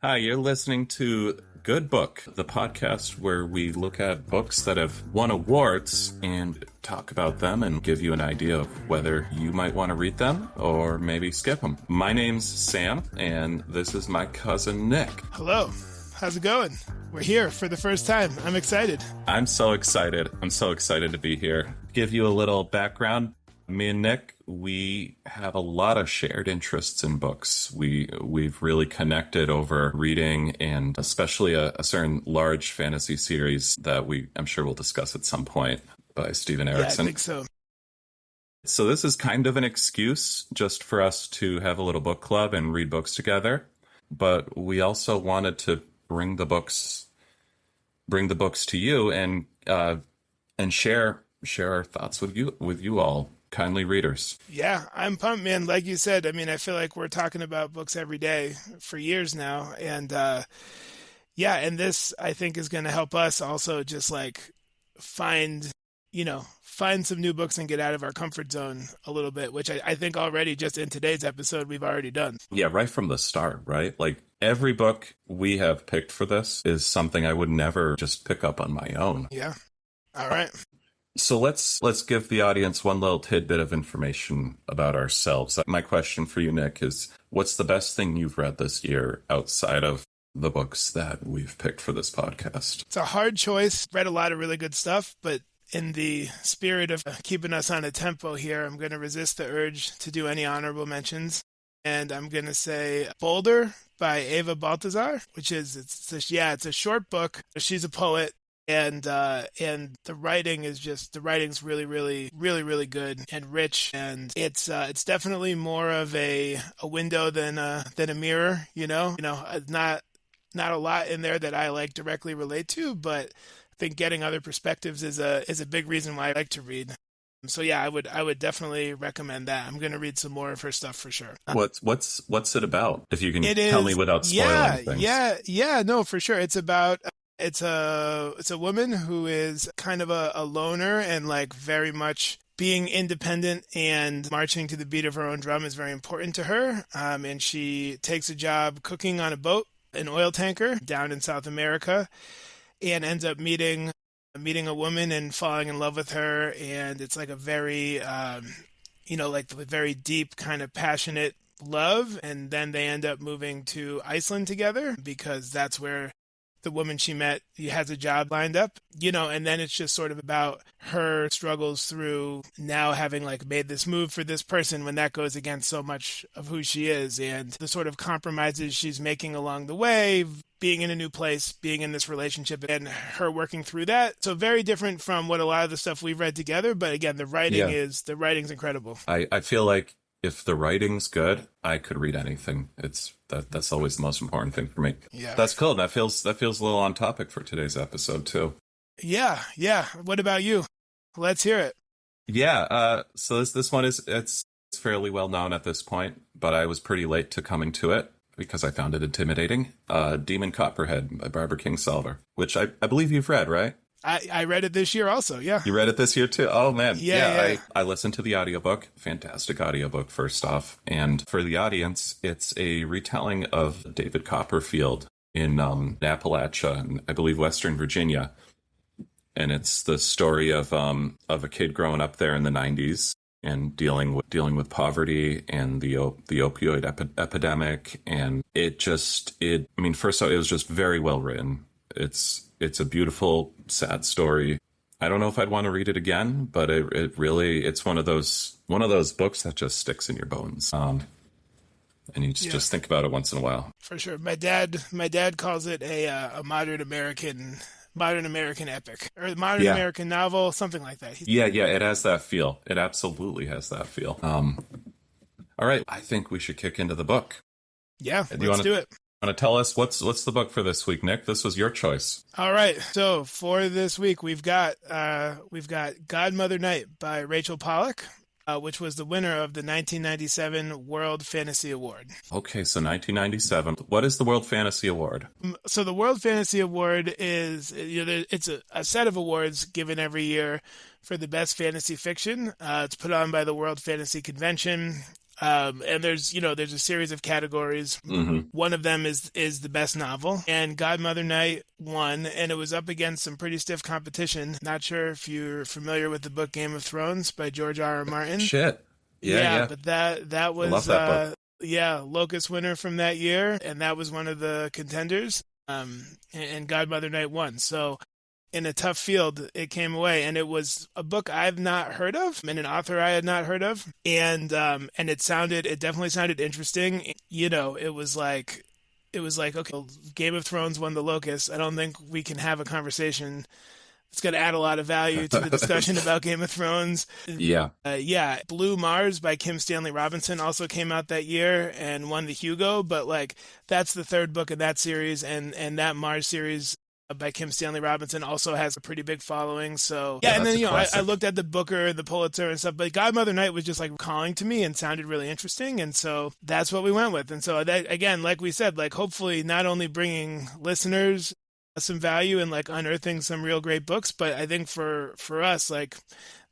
Hi, you're listening to Good Book, the podcast where we look at books that have won awards and talk about them and give you an idea of whether you might want to read them or maybe skip them. My name's Sam, and this is my cousin Nick. Hello. How's it going? We're here for the first time. I'm excited. I'm so excited. I'm so excited to be here. Give you a little background. Me and Nick, we have a lot of shared interests in books. We've really connected over reading, and especially a certain large fantasy series that I'm sure we'll discuss at some point by Stephen Erickson. Yeah, I think so. So this is kind of an excuse just for us to have a little book club and read books together. But we also wanted to bring the books to you and share our thoughts with you all. Kindly readers. Yeah, I'm pumped, man. Like you said, I mean, I feel like we're talking about books every day for years now. And and this, I think, is going to help us also just like find some new books and get out of our comfort zone a little bit, which I think already just in today's episode, we've already done. Yeah, right from the start, right? Like every book we have picked for this is something I would never just pick up on my own. Yeah. All right. So let's give the audience one little tidbit of information about ourselves. My question for you, Nick, is what's the best thing you've read this year outside of the books that we've picked for this podcast? It's a hard choice. Read a lot of really good stuff, but in the spirit of keeping us on a tempo here, I'm going to resist the urge to do any honorable mentions. And I'm going to say Boulder by Ava Baltazar, which is, it's a short book. She's a poet. And the writing's really, really, really, really good and rich, and it's definitely more of a window than a mirror, not a lot in there that I like directly relate to, but I think getting other perspectives is a big reason why I like to read. So yeah, I would definitely recommend that. I'm going to read some more of her stuff for sure. What's it about? If you can tell me without spoiling things. Yeah, no, for sure. It's about it's a woman who is kind of a loner, and like very much being independent and marching to the beat of her own drum is very important to her. And she takes a job cooking on a boat, an oil tanker down in South America, and ends up meeting a woman and falling in love with her. And it's like a very, very deep kind of passionate love. And then they end up moving to Iceland together because that's where the woman she met has a job lined up, and then it's just sort of about her struggles through now having like made this move for this person when that goes against so much of who she is, and the sort of compromises she's making along the way, being in a new place, being in this relationship, and her working through that. So very different from what a lot of the stuff we've read together. But again, the writing's incredible. I feel like if the writing's good, I could read anything. That's always the most important thing for me. Yeah. That's cool. That feels a little on topic for today's episode too. Yeah. What about you? Let's hear it. Yeah. So this one it's fairly well known at this point, but I was pretty late to coming to it because I found it intimidating. Demon Copperhead by Barbara Kingsolver, which I believe you've read, right? I read it this year also, yeah. You read it this year too? Oh, man. Yeah. I listened to the audiobook. Fantastic audiobook, first off. And for the audience, it's a retelling of David Copperfield in Appalachia, I believe Western Virginia. And it's the story of a kid growing up there in the 90s and dealing with poverty and the opioid epidemic. And first of all, it was just very well written. It's a beautiful, sad story. I don't know if I'd want to read it again, but it's one of those books that just sticks in your bones. And you just think about it once in a while. For sure. My dad calls it a modern American epic, or modern American novel, something like that. Yeah, it has that feel. It absolutely has that feel. All right, I think we should kick into the book. Yeah, let's do it. Want to tell us what's the book for this week, Nick? This was your choice. All right. So for this week, we've got Godmother Night by Rachel Pollack, which was the winner of the 1997 World Fantasy Award. Okay, so 1997. What is the World Fantasy Award? So the World Fantasy Award is it's a set of awards given every year for the best fantasy fiction. It's put on by the World Fantasy Convention. And there's a series of categories. Hmm. One of them is the best novel, and Godmother Night won, and it was up against some pretty stiff competition. Not sure if you're familiar with the book Game of Thrones by George R. R. Martin. Shit. Yeah, Yeah, yeah. but that I love was that book. yeah, Locust winner from that year, and that was one of the contenders. And Godmother Night won. So in a tough field, it came away, and it was a book I've not heard of, and an author I had not heard of, and it definitely sounded interesting. It was like okay, well, Game of Thrones won the Locust. I don't think we can have a conversation. It's going to add a lot of value to the discussion about Game of Thrones. Yeah. Yeah, Blue Mars by Kim Stanley Robinson also came out that year and won the Hugo, but like that's the third book in that series, and that Mars series by Kim Stanley Robinson also has a pretty big following. So yeah, Yeah, and that's then a I classic. looked at the Booker, the Pulitzer, and stuff, but Godmother Night was just like calling to me and sounded really interesting, and so that's what we went with. And so that again, like we said, like hopefully not only bringing listeners some value and like unearthing some real great books, but I think for us, like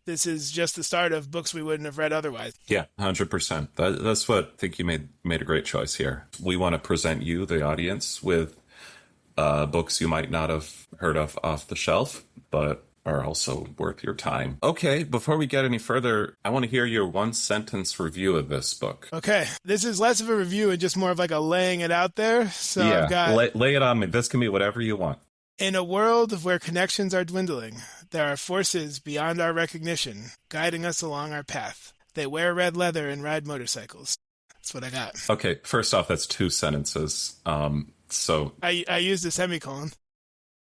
this is just the start of books we wouldn't have read otherwise. Yeah, 100%. That's what I think you made a great choice here. We want to present you, the audience, with books you might not have heard of off the shelf, but are also worth your time. Okay, before we get any further, I want to hear your one sentence review of this book. Okay, this is less of a review and just more of like a laying it out there. So I've Yeah, got lay it on me. This can be whatever you want. in a world where connections are dwindling, there are forces beyond our recognition guiding us along our path. They wear red leather and ride motorcycles. That's what I got. Okay, first off, that's two sentences. So, I used a semicolon.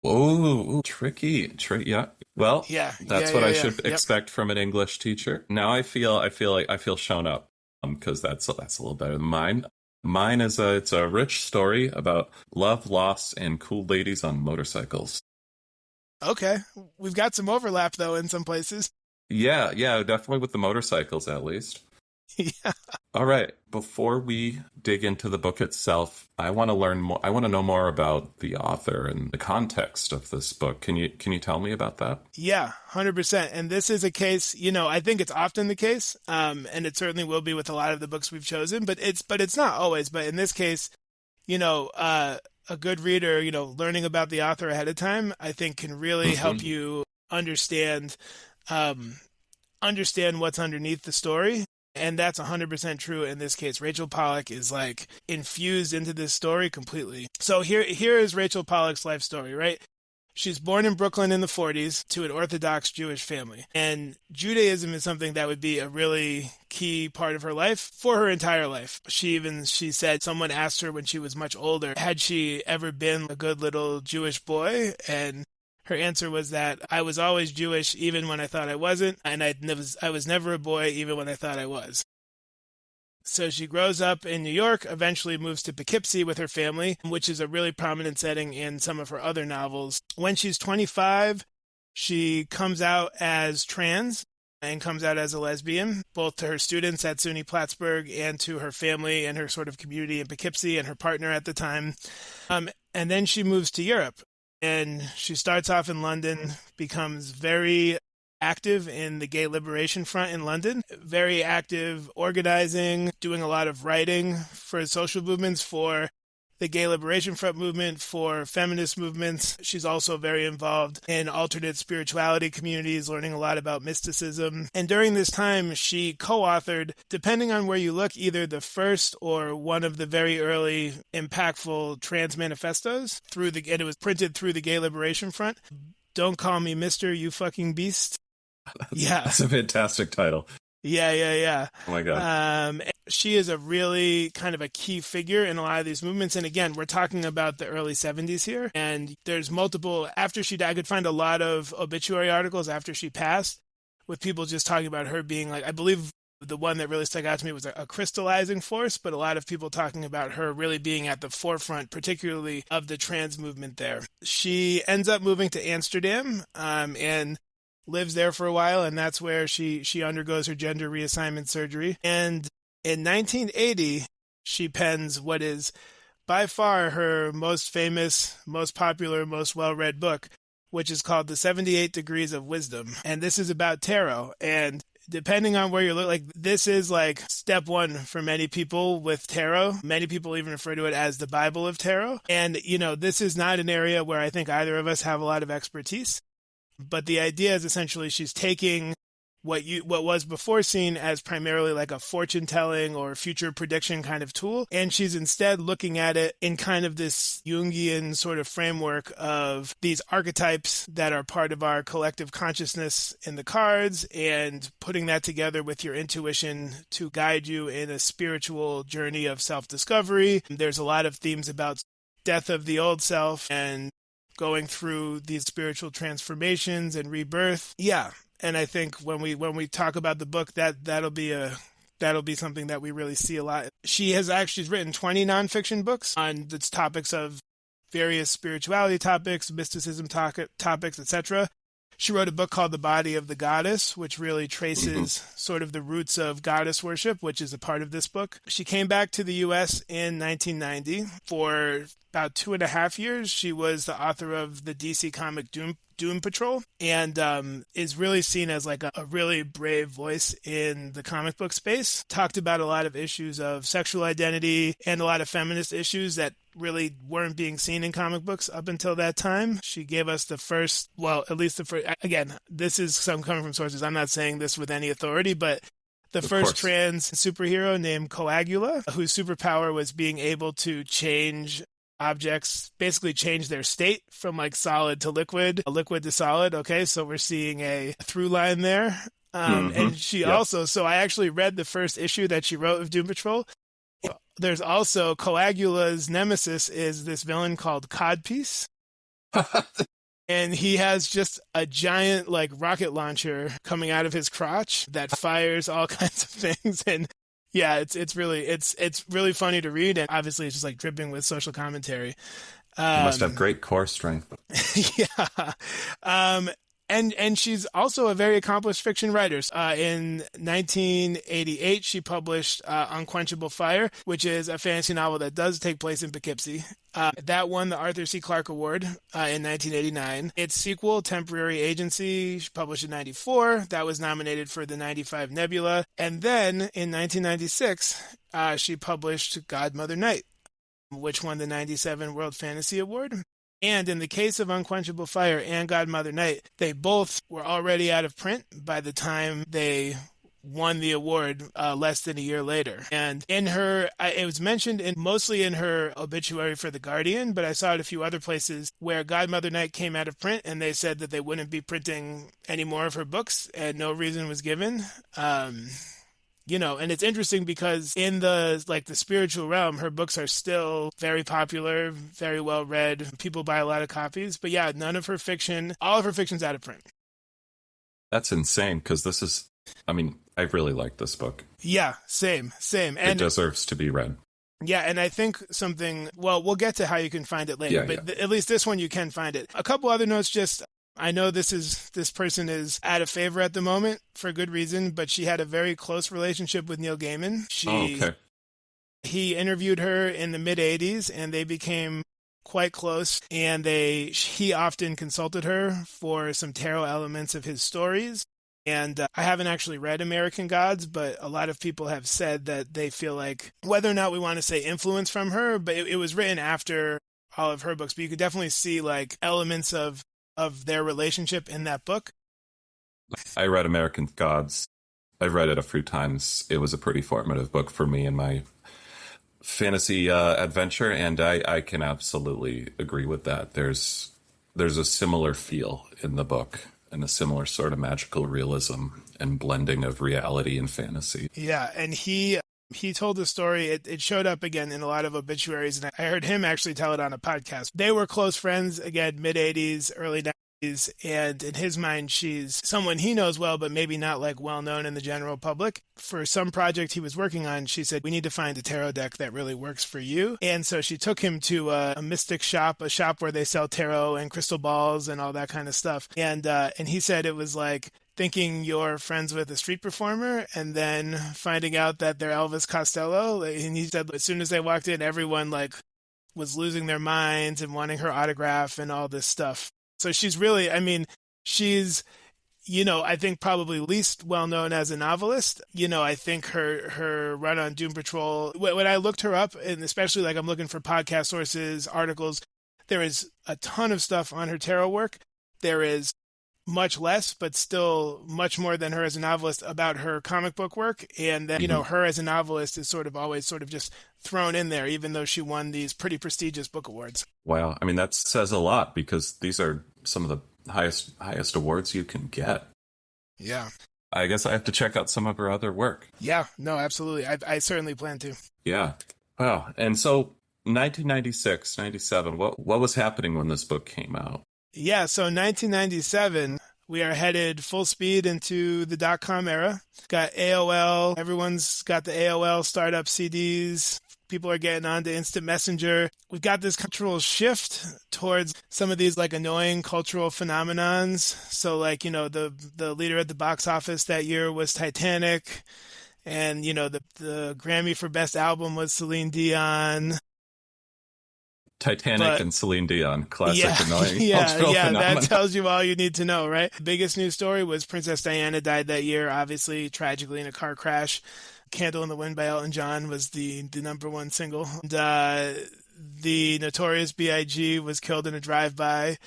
oh, yeah. Well, Yeah, that's yeah, what yeah, I yeah. should Yep. expect from an English teacher. Now I feel shown up because that's a little better than mine. Mine is it's a rich story about love, loss, and cool ladies on motorcycles. Okay, we've got some overlap though in some places. Yeah, yeah, definitely with the motorcycles at least. Yeah. All right, before we dig into the book itself, I want to learn more. I want to know more about the author and the context of this book. Can you tell me about that? Yeah, 100%. And this is a case, I think it's often the case, and it certainly will be with a lot of the books we've chosen, but it's not always. But in this case, a good reader, learning about the author ahead of time, I think can really help Hmm. you understand, um, understand what's underneath the story. And that's 100% true in this case. Rachel Pollack is like infused into this story completely. So here is Rachel Pollack's life story, right? She's born in Brooklyn in the 40s to an Orthodox Jewish family. And Judaism is something that would be a really key part of her life for her entire life. She said someone asked her when she was much older, had she ever been a good little Jewish boy? And her answer was that I was always Jewish even when I thought I wasn't, and I was never a boy even when I thought I was. So she grows up in New York, eventually moves to Poughkeepsie with her family, which is a really prominent setting in some of her other novels. When she's 25, she comes out as trans and comes out as a lesbian, both to her students at SUNY Plattsburgh and to her family and her sort of community in Poughkeepsie and her partner at the time. And then she moves to Europe, and she starts off in London, becomes very active in the gay liberation front in London, very active organizing, doing a lot of writing for social movements, for the gay liberation front movement, for feminist movements. She's also very involved in alternate spirituality communities, learning a lot about mysticism. And during this time, she co-authored, depending on where you look, either the first or one of the very early impactful trans manifestos and it was printed through the gay liberation front. Don't call me Mister, you fucking beast. Yeah. That's a fantastic title. Yeah. Oh my God. She is a really kind of a key figure in a lot of these movements. And again, we're talking about the early 70s here. And there's multiple, after she died, I could find a lot of obituary articles after she passed with people just talking about her being like, I believe the one that really stuck out to me was a crystallizing force, but a lot of people talking about her really being at the forefront, particularly of the trans movement there. She ends up moving to Amsterdam, and lives there for a while, and that's where she undergoes her gender reassignment surgery. And in 1980, she pens what is by far her most famous, most popular, most well-read book, which is called The 78 Degrees of Wisdom. And this is about tarot. And depending on where you look, like this is like step one for many people with tarot. Many people even refer to it as the Bible of tarot. And, this is not an area where I think either of us have a lot of expertise. But the idea is essentially she's taking what was before seen as primarily like a fortune telling or future prediction kind of tool, and she's instead looking at it in kind of this Jungian sort of framework of these archetypes that are part of our collective consciousness in the cards, and putting that together with your intuition to guide you in a spiritual journey of self-discovery. There's a lot of themes about death of the old self and going through these spiritual transformations and rebirth. Yeah. And I think when we talk about the book, that'll be something that we really see a lot. She's written 20 nonfiction books on the topics of various spirituality topics, mysticism topics, etc. She wrote a book called The Body of the Goddess, which really traces sort of the roots of goddess worship, which is a part of this book. She came back to the U.S. in 1990. For about 2.5 years, she was the author of the DC comic Doom Patrol, and is really seen as like a really brave voice in the comic book space. Talked about a lot of issues of sexual identity and a lot of feminist issues that really weren't being seen in comic books up until that time. She gave us the first, again, this is some coming from sources. I'm not saying this with any authority, but the first trans superhero named Coagula, whose superpower was being able to change objects, basically change their state from like solid to liquid, liquid to solid. Okay, so we're seeing a through line there. And she also, so I actually read the first issue that she wrote of Doom Patrol. There's also Coagula's nemesis is this villain called Codpiece. And he has just a giant like rocket launcher coming out of his crotch that fires all kinds of things. And yeah, it's really funny to read, and obviously it's just like dripping with social commentary. You must have great core strength. Yeah. And she's also a very accomplished fiction writer. In 1988, she published Unquenchable Fire, which is a fantasy novel that does take place in Poughkeepsie. That won the Arthur C. Clarke Award in 1989. Its sequel, Temporary Agency, she published in 94. That was nominated for the 95 Nebula. And then in 1996, she published Godmother Night, which won the 97 World Fantasy Award. And in the case of Unquenchable Fire and Godmother Night, they both were already out of print by the time they won the award less than a year later. And in her, it was mentioned mostly in her obituary for The Guardian, but I saw it a few other places where Godmother Night came out of print and they said that they wouldn't be printing any more of her books and no reason was given. And it's interesting because in the spiritual realm, her books are still very popular, very well read. People buy a lot of copies. But yeah, all of her fiction's out of print. That's insane because I really like this book. Yeah, same. And it deserves to be read. Yeah, and I think we'll get to how you can find it later, at least this one you can find it. A couple other notes I know this person is out of favor at the moment for good reason, but she had a very close relationship with Neil Gaiman. He interviewed her in the mid-'80s, and they became quite close, and he often consulted her for some tarot elements of his stories. And I haven't actually read American Gods, but a lot of people have said that they feel like, whether or not we want to say influence from her, but it was written after all of her books, but you could definitely see like elements of their relationship in that book. I read American Gods. I've read it a few times. It was a pretty formative book for me in my fantasy adventure, and I can absolutely agree with that. There's a similar feel in the book and a similar sort of magical realism and blending of reality and fantasy. Yeah, and he told the story. It showed up again in a lot of obituaries, and I heard him actually tell it on a podcast. They were close friends, again, mid-'80s, early 90s, and in his mind, she's someone he knows well, but maybe not like well-known in the general public. For some project he was working on, she said, we need to find a tarot deck that really works for you. And so she took him to a mystic shop, a shop where they sell tarot and crystal balls and all that kind of stuff. And he said it was like thinking you're friends with a street performer and then finding out that they're Elvis Costello. And he said as soon as they walked in, everyone like was losing their minds and wanting her autograph and all this stuff. So she's really, I think probably least well known as a novelist. I think her run on Doom Patrol, when I looked her up, and especially like I'm looking for podcast sources, articles, there is a ton of stuff on her tarot work. There is much less, but still much more than her as a novelist about her comic book work. And then, her as a novelist is sort of always sort of just thrown in there, even though she won these pretty prestigious book awards. Wow. I mean, that says a lot because these are some of the highest awards you can get. Yeah. I guess I have to check out some of her other work. Yeah, no, absolutely. I certainly plan to. Yeah. Wow. And so 1996, 97, what was happening when this book came out? Yeah, so 1997, we are headed full speed into the dot-com era. Got AOL. Everyone's got the AOL startup CDs. People are getting onto Instant Messenger. We've got this cultural shift towards some of these like annoying cultural phenomenons. So like, the leader at the box office that year was Titanic. And, the Grammy for Best Album was Celine Dion. Titanic and Celine Dion, classic annoying cultural phenomenon. That tells you all you need to know, right? The biggest news story was Princess Diana died that year, obviously, tragically in a car crash. Candle in the Wind by Elton John was the number one single. And, the Notorious B.I.G. was killed in a drive-by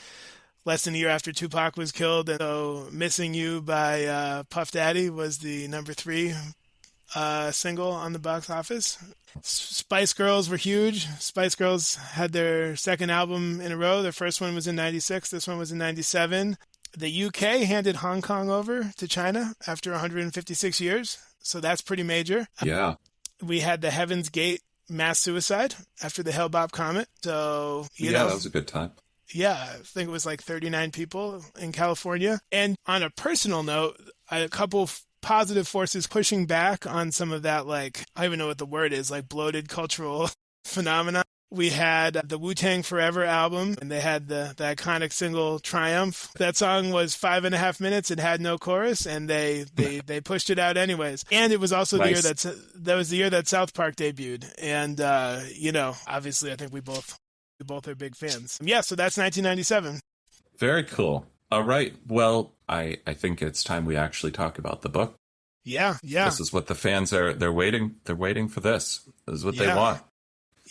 less than a year after Tupac was killed. And so Missing You by Puff Daddy was the number 3 single on the box office. Spice Girls were huge. Spice Girls had their second album in a row. Their first one was in 96. This one was in 97. The UK handed Hong Kong over to China after 156 years. So that's pretty major. Yeah. We had the Heaven's Gate mass suicide after the Hale-Bopp comet. So, that was a good time. Yeah, I think it was like 39 people in California. And on a personal note, a couple positive forces pushing back on some of that, like, I don't even know what the word is, like bloated cultural phenomena. We had the Wu-Tang Forever album, and they had the iconic single Triumph. That song was 5.5 minutes. It had no chorus, and they pushed it out anyways. And it was also the year that was the year that South Park debuted. And, obviously I think we both are big fans. Yeah, so that's 1997. Very cool. All right. Well, I think it's time we actually talk about the book. Yeah. This is what the fans they're waiting for this. This is what they want.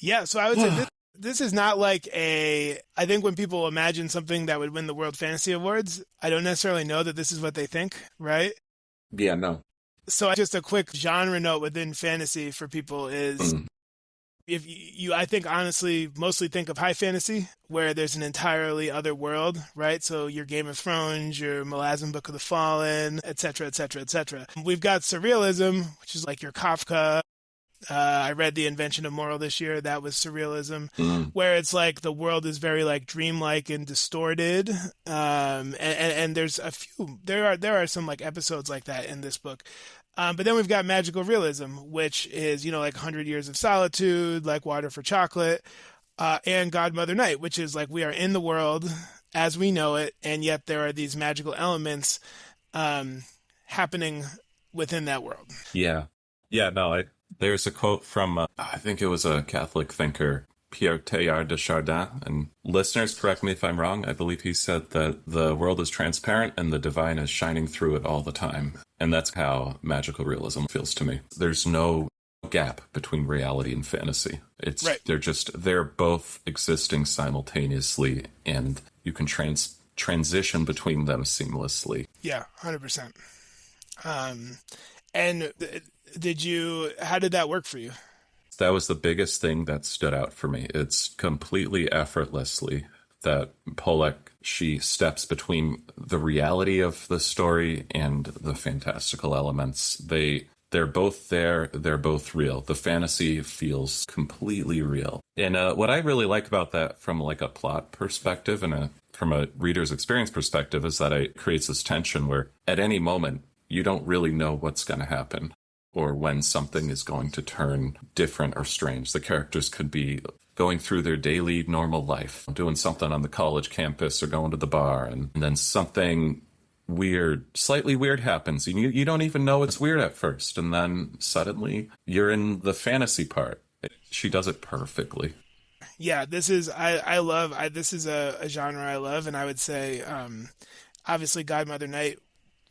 Yeah, so I would say this is not like I think when people imagine something that would win the World Fantasy Awards, I don't necessarily know that this is what they think, right? Yeah, no. So just a quick genre note within fantasy for people is if you, I think honestly, mostly think of high fantasy, where there's an entirely other world, right? So your Game of Thrones, your Malazan Book of the Fallen, et cetera, et cetera, et cetera. We've got surrealism, which is like your Kafka. I read The Invention of Moral this year. That was surrealism, where it's like the world is very like dreamlike and distorted. And there's a few, there are some like episodes like that in this book. But then we've got magical realism, which is, like 100 Years of Solitude, like Water for Chocolate, and Godmother Night, which is like we are in the world as we know it, and yet there are these magical elements happening within that world. Yeah. Yeah, no, there's a quote from, I think it was a Catholic thinker, Pierre Teilhard de Chardin, and listeners, correct me if I'm wrong, I believe he said that the world is transparent and the divine is shining through it all the time. And that's how magical realism feels to me. There's no gap between reality and fantasy. It's right. They're both existing simultaneously, and you can transition between them seamlessly. Yeah, 100%. And how did that work for you? That was the biggest thing that stood out for me. It's completely effortlessly that Pollack, she steps between the reality of the story and the fantastical elements. They're both there. They're both real. The fantasy feels completely real. And what I really like about that from like a plot perspective and from a reader's experience perspective is that it creates this tension where at any moment you don't really know what's going to happen, or when something is going to turn different or strange. The characters could be going through their daily normal life, doing something on the college campus or going to the bar, and then something slightly weird happens. You don't even know it's weird at first, and then suddenly you're in the fantasy part. She does it perfectly. Yeah, this is this is a genre I love, and I would say obviously Godmother Night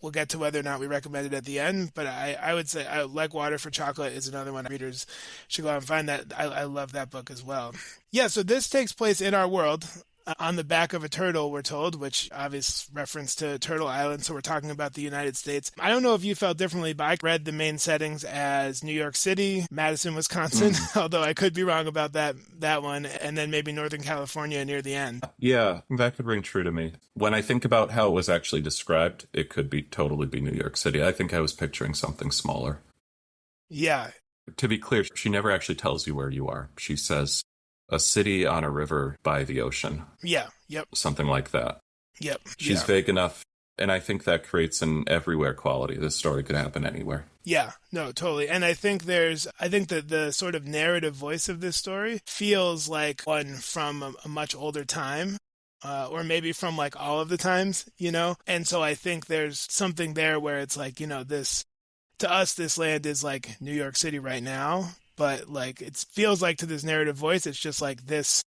we'll get to whether or not we recommend it at the end, but I would say Like Water for Chocolate is another one readers should go out and find. That I love that book as well. Yeah, so this takes place in our world on the back of a turtle, we're told, which obvious reference to Turtle Island. So we're talking about the United States. I don't know if you felt differently, but I read the main settings as New York City, Madison, Wisconsin, although I could be wrong about that one, and then maybe Northern California near the end. Yeah, that could ring true to me. When I think about how it was actually described, it could be totally be New York City. I think I was picturing something smaller. Yeah. To be clear, she never actually tells you where you are. She says a city on a river by the ocean. Yeah. Yep. Something like that. Yep. She's vague enough, and I think that creates an everywhere quality. This story could happen anywhere. Yeah, no, totally. And I think that the sort of narrative voice of this story feels like one from a much older time. Or maybe from like all of the times, And so I think there's something there where it's like, this, to us, this land is like New York City right now, but like it feels like to this narrative voice, it's just like this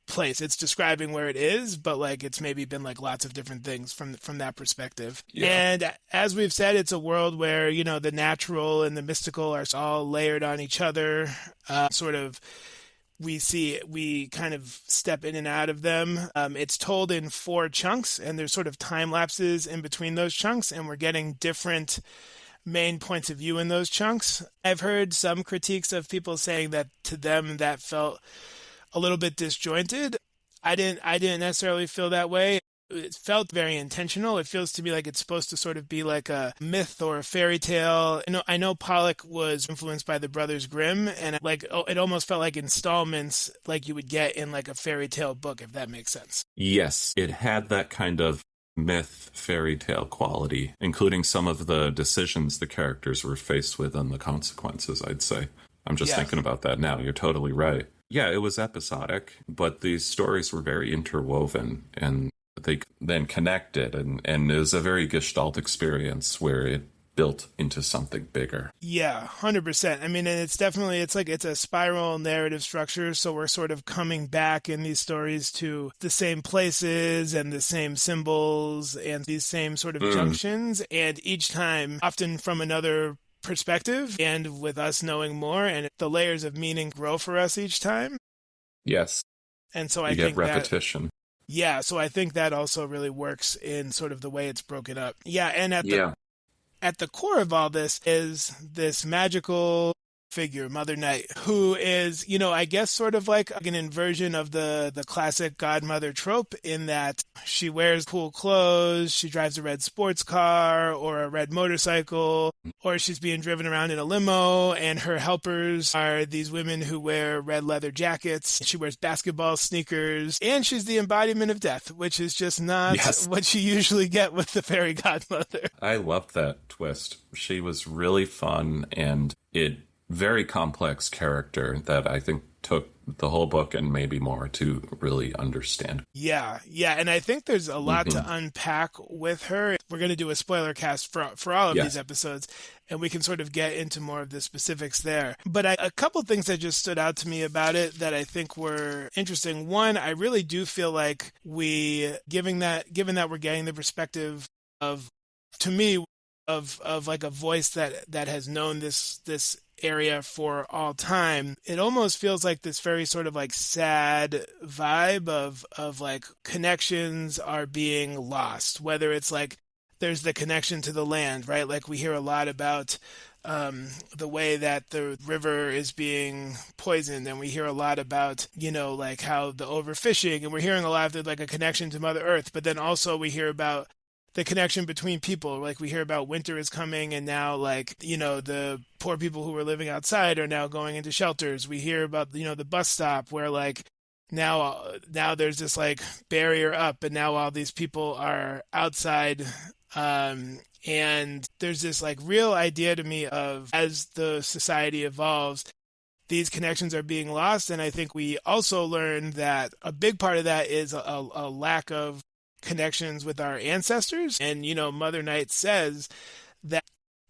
place. It's describing where it is, but like it's maybe been like lots of different things from that perspective. Yeah. And as we've said, it's a world where, the natural and the mystical are all layered on each other, sort of. We kind of step in and out of them. It's told in 4 chunks, and there's sort of time lapses in between those chunks, and we're getting different main points of view in those chunks. I've heard some critiques of people saying that to them that felt a little bit disjointed. I didn't necessarily feel that way. It felt very intentional. It feels to me like it's supposed to sort of be like a myth or a fairy tale. I know Pollack was influenced by the Brothers Grimm, and it almost felt like installments like you would get in like a fairy tale book, if that makes sense. Yes, it had that kind of myth fairy tale quality, including some of the decisions the characters were faced with and the consequences, I'd say. I'm just thinking about that now. You're totally right. Yeah, it was episodic, but these stories were very interwoven, and they then connected, and it was a very gestalt experience where it built into something bigger. Yeah, 100%. I mean, and it's a spiral narrative structure, so we're sort of coming back in these stories to the same places and the same symbols and these same sort of junctions, and each time often from another perspective and with us knowing more, and the layers of meaning grow for us each time. Yes. And so I think get repetition. Yeah, so I think that also really works in sort of the way it's broken up. Yeah, and at the core of all this is this magical figure, Mother Night, who is, I guess sort of like an inversion of the classic Godmother trope in that she wears cool clothes, she drives a red sports car or a red motorcycle, or she's being driven around in a limo, and her helpers are these women who wear red leather jackets. She wears basketball sneakers, and she's the embodiment of death, which is just not what you usually get with the fairy godmother. I loved that twist. She was really fun, and very complex character that I think took the whole book and maybe more to really understand. Yeah, and I think there's a lot to unpack with her. We're going to do a spoiler cast for all of these episodes, and we can sort of get into more of the specifics there. But a couple things that just stood out to me about it that I think were interesting. One, I really do feel like given that we're getting the perspective of, to me, of like a voice that has known this area for all time, it almost feels like this very sort of like sad vibe of like connections are being lost, whether it's like there's the connection to the land, right? Like we hear a lot about the way that the river is being poisoned, and we hear a lot about, like how the overfishing, and we're hearing a lot of like a connection to Mother Earth, but then also we hear about the connection between people. Like we hear about winter is coming, and now like, the poor people who were living outside are now going into shelters. We hear about, the bus stop where like now there's this like barrier up, and now all these people are outside. And there's this like real idea to me of, as the society evolves, these connections are being lost. And I think we also learned that a big part of that is a lack of connections with our ancestors. And, Mother Night says that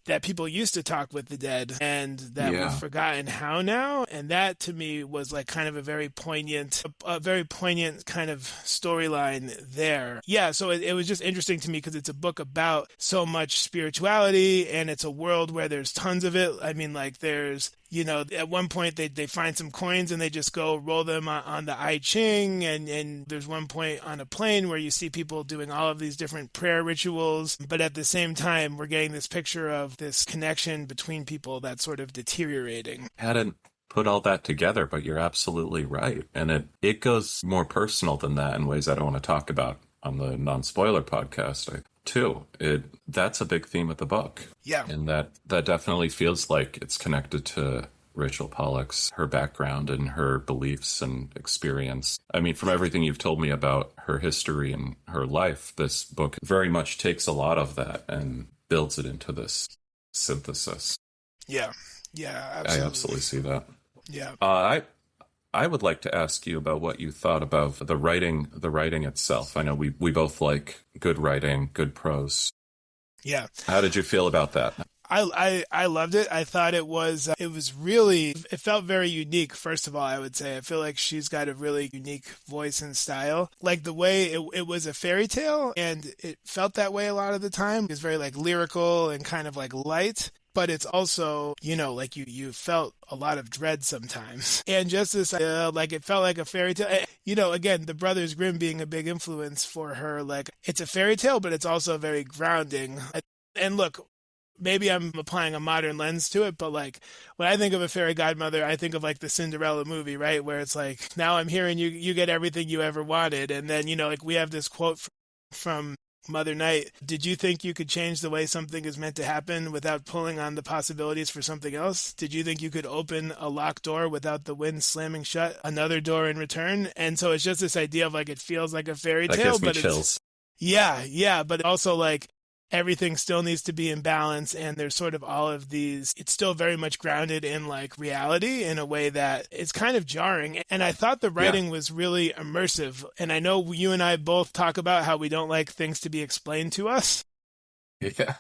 that people used to talk with the dead and that we've Yeah. forgotten how now. And that to me was like kind of a very poignant kind of storyline there. Yeah, so it was just interesting to me because it's a book about so much spirituality and it's a world where there's tons of it. I mean, like there's, at one point they find some coins and they just go roll them on the I Ching. And there's one point on a plane where you see people doing all of these different prayer rituals. But at the same time, we're getting this picture of this connection between people that's sort of deteriorating. Hadn't put all that together, but you're absolutely right. And it goes more personal than that in ways I don't want to talk about on the non-spoiler podcast. Too. That's a big theme of the book. Yeah. And that definitely feels like it's connected to Rachel Pollack's, her background and her beliefs and experience. I mean, from everything you've told me about her history and her life, this book very much takes a lot of that and builds it into this synthesis. Yeah. Yeah, absolutely. I absolutely see that. Yeah. I would like to ask you about what you thought about the writing itself. I know we both like good writing, good prose. Yeah. How did you feel about that? I loved it. I thought it was really, it felt very unique. First of all, I would say, I feel like she's got a really unique voice and style. Like the way it was a fairy tale and it felt that way a lot of the time. It was very like lyrical and kind of like light. But it's also, like you felt a lot of dread sometimes. And just this, like it felt like a fairy tale. Again, the Brothers Grimm being a big influence for her. Like it's a fairy tale, but it's also very grounding. And look, maybe I'm applying a modern lens to it, but like when I think of a fairy godmother, I think of like the Cinderella movie, right? Where it's like, now I'm here and you get everything you ever wanted. And then, like we have this quote from Mother Night, did you think you could change the way something is meant to happen without pulling on the possibilities for something else? Did you think you could open a locked door without the wind slamming shut another door in return? And so it's just this idea of like, it feels like a fairy That tale, gives me but chills. Yeah, but also like everything still needs to be in balance and there's sort of all of these, it's still very much grounded in like reality in a way that it's kind of jarring. And I thought the writing was really immersive. And I know you and I both talk about how we don't like things to be explained to us. Yeah.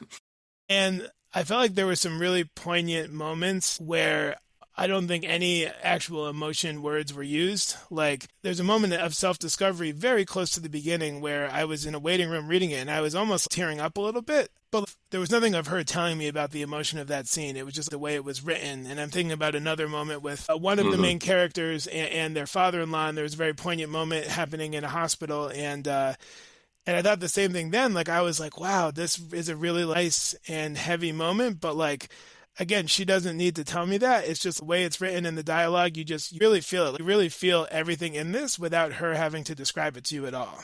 And I felt like there were some really poignant moments where I don't think any actual emotion words were used. Like, there's a moment of self-discovery very close to the beginning where I was in a waiting room reading it and I was almost tearing up a little bit. But there was nothing of her telling me about the emotion of that scene. It was just the way it was written. And I'm thinking about another moment with one of the main characters and their father-in-law, and there was a very poignant moment happening in a hospital. And I thought the same thing then. Like, I was like, wow, this is a really nice and heavy moment, but like, again, she doesn't need to tell me that. It's just the way it's written in the dialogue. You really feel it. You really feel everything in this without her having to describe it to you at all.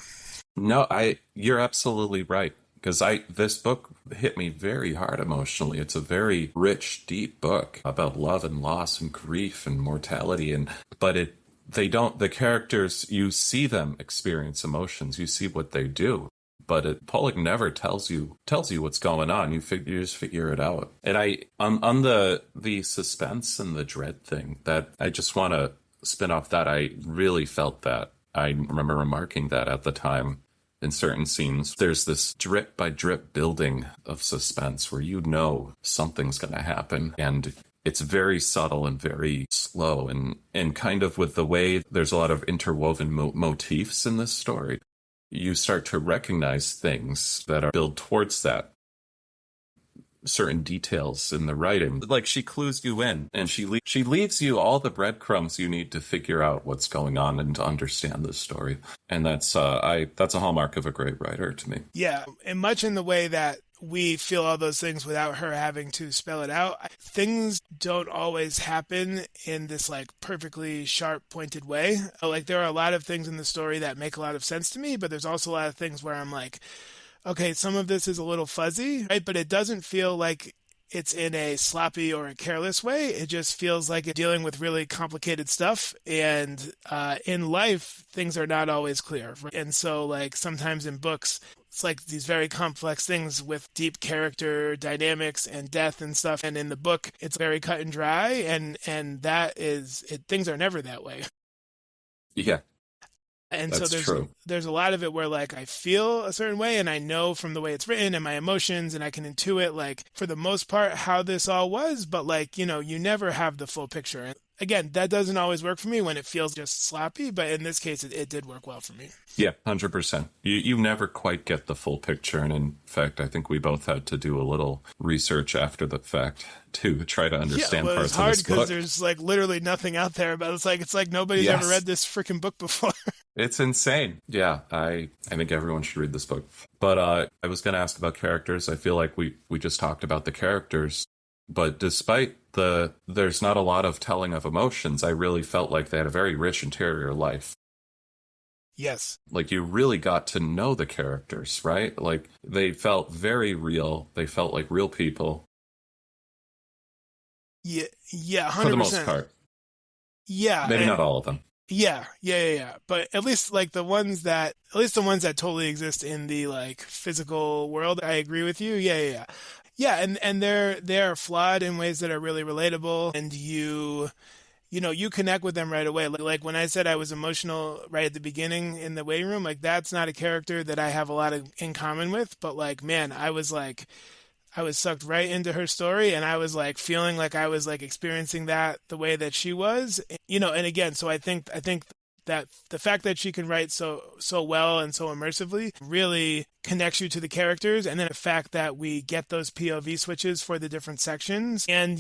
No, you're absolutely right. Because this book hit me very hard emotionally. It's a very rich, deep book about love and loss and grief and mortality. But the characters, you see them experience emotions. You see what they do. But Pollack never tells you what's going on. You just figure it out. And on the suspense and the dread thing, that I just want to spin off that. I really felt that. I remember remarking that at the time in certain scenes. There's this drip by drip building of suspense where something's going to happen, and it's very subtle and very slow, and kind of with the way there's a lot of interwoven motifs in this story. You start to recognize things that are built towards that. Certain details in the writing, like she clues you in, and she leaves you all the breadcrumbs you need to figure out what's going on and to understand the story. And that's a hallmark of a great writer to me. Yeah, and much in the way that we feel all those things without her having to spell it out. Things don't always happen in this like perfectly sharp pointed way. Like there are a lot of things in the story that make a lot of sense to me, but there's also a lot of things where I'm like, okay, some of this is a little fuzzy, right? But it doesn't feel like it's in a sloppy or a careless way. It just feels like it's dealing with really complicated stuff. And in life, things are not always clear. And so like sometimes in books, it's like these very complex things with deep character dynamics and death and stuff. And in the book, it's very cut and dry. And that is, things are never that way. Yeah. And so That's true. there's a lot of it where like I feel a certain way and I know from the way it's written and my emotions and I can intuit like for the most part how this all was, but like, you never have the full picture. And again, that doesn't always work for me when it feels just sloppy, but in this case it did work well for me. Yeah, 100%. You never quite get the full picture. And in fact, I think we both had to do a little research after the fact to try to Yeah, understand well, it's parts of hard this because book. there's like literally nothing out there, but it's like nobody's ever Yes, read this freaking book before. it's insane. Yeah, I think everyone should read this book. But I was going to ask about characters. I feel like we just talked about the characters. But despite there's not a lot of telling of emotions, I really felt like they had a very rich interior life. Yes. Like you really got to know the characters, right? Like they felt very real. They felt like real people Yeah, yeah, for the most 100%. part. Yeah, Maybe and not all of them. yeah. But at least like at least the ones that totally exist in the like physical world, I agree with you. Yeah. Yeah, and they're flawed in ways that are really relatable, and you connect with them right away. Like when I said I was emotional right at the beginning in the waiting room, like that's not a character that I have a lot of in common with, but like man, I was sucked right into her story and I was like feeling like I was like experiencing that the way that she was. And again, so I think that the fact that she can write so well and so immersively really connects you to the characters, and then the fact that we get those POV switches for the different sections, and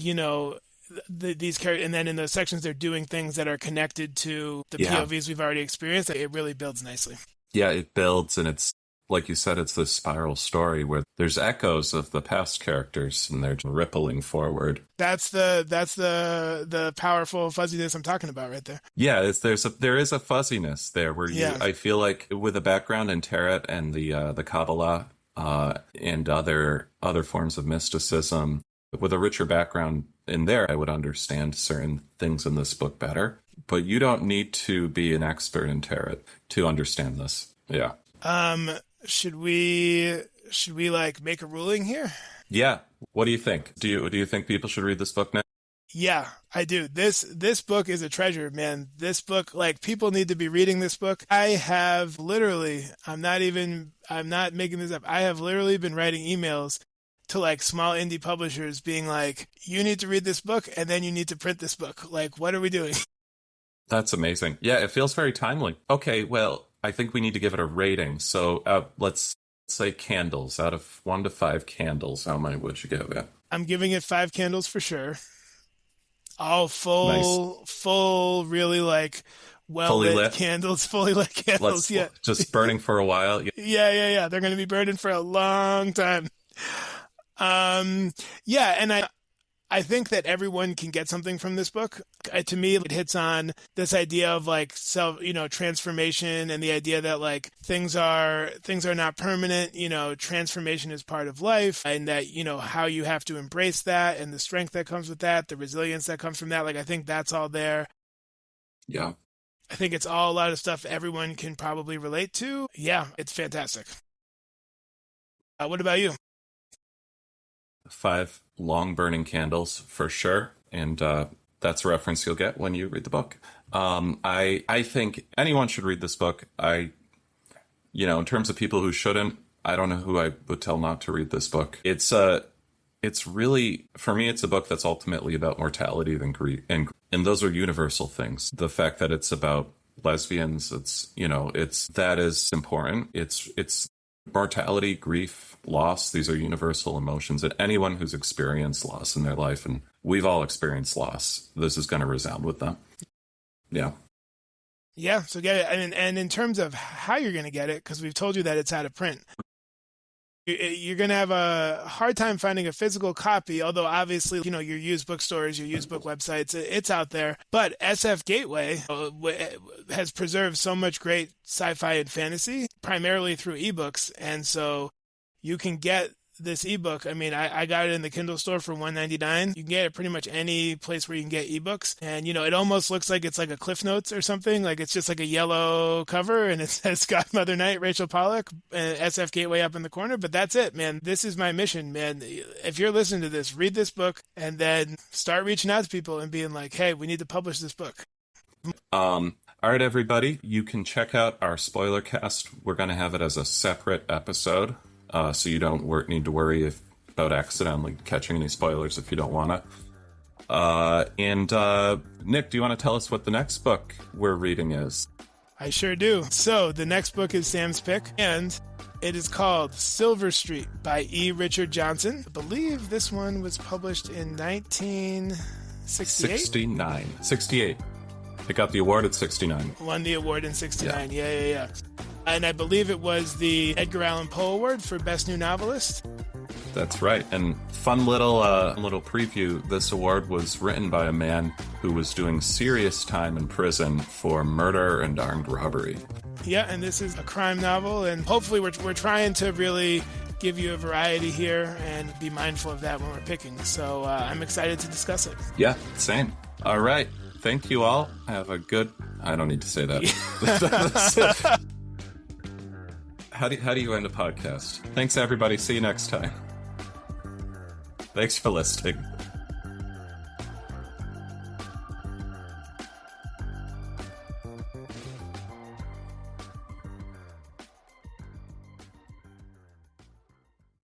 these characters, and then in those sections they're doing things that are connected to the Yeah. POVs we've already experienced. It really builds nicely. Yeah, it builds and it's like you said, it's this spiral story where there's echoes of the past characters and they're rippling forward. That's the powerful fuzziness I'm talking about right there. Yeah, there is a fuzziness there where Yeah. I feel like with a background in tarot and the Kabbalah and other forms of mysticism, with a richer background in there, I would understand certain things in this book better. But you don't need to be an expert in tarot to understand this. Yeah. Um, should we like make a ruling here? Yeah. What do you think? Do you think people should read this book now? Yeah, I do. This book is a treasure, man. This book, like people need to be reading this book. I have literally, I'm not making this up. I have literally been writing emails to like small indie publishers being like, you need to read this book and then you need to print this book. Like, what are we doing? That's amazing. Yeah, it feels very timely. Okay, well, I think we need to give it a rating. So let's say candles. Out of 1 to 5 candles, how many would you give it? I'm giving it 5 candles for sure. All Nice. full, really like well Fully lit lit. candles, fully lit candles. Let's Yeah. just burning for a while. Yeah. Yeah. They're going to be burning for a long time. Yeah, and I think that everyone can get something from this book. To me, it hits on this idea of like self, transformation, and the idea that like things are not permanent. Transformation is part of life, and that how you have to embrace that, and the strength that comes with that, the resilience that comes from that. Like I think that's all there. Yeah. I think it's all a lot of stuff everyone can probably relate to. Yeah, it's fantastic. What about you? 5 long burning candles for sure. And that's a reference you'll get when you read the book. I think anyone should read this book. In terms of people who shouldn't, I don't know who I would tell not to read this book. It's really, for me, it's a book that's ultimately about mortality than grief, and those are universal things. The fact that it's about lesbians, it's that is important. It's mortality, grief, loss. These are universal emotions, and anyone who's experienced loss in their life, and we've all experienced loss, this is going to resound with them. Yeah. Yeah, so get it. And in terms of how you're going to get it, because we've told you that it's out of print, you're going to have a hard time finding a physical copy, although obviously, your used bookstores, your used book websites, it's out there. But SF Gateway has preserved so much great sci-fi and fantasy, primarily through ebooks. And so you can get this ebook. I mean, I got it in the Kindle store for $1.99. You can get it pretty much any place where you can get ebooks. And, it almost looks like it's like a Cliff Notes or something. Like it's just like a yellow cover and it says Godmother Night, Rachel Pollack, and SF Gateway up in the corner. But that's it, man. This is my mission, man. If you're listening to this, read this book and then start reaching out to people and being like, hey, we need to publish this book. All All right, everybody, you can check out our spoiler cast. We're going to have it as a separate episode, so you don't need to worry about accidentally catching any spoilers if you don't want to. Nick, do you want to tell us what the next book we're reading is? I sure do. So, the next book is Sam's pick, and it is called Silver Street by E. Richard Johnson. I believe this one was published in 1968? 68. It got the award at 69. Won the award in 69. Yeah. And I believe it was the Edgar Allan Poe Award for Best New Novelist. That's right. And fun little preview. This award was written by a man who was doing serious time in prison for murder and armed robbery. Yeah, and this is a crime novel, and hopefully we're trying to really give you a variety here and be mindful of that when we're picking. So I'm excited to discuss it. Yeah, same. All right. Thank you all. Have a good... I don't need to say that. How do you end a podcast? Thanks, everybody. See you next time. Thanks for listening.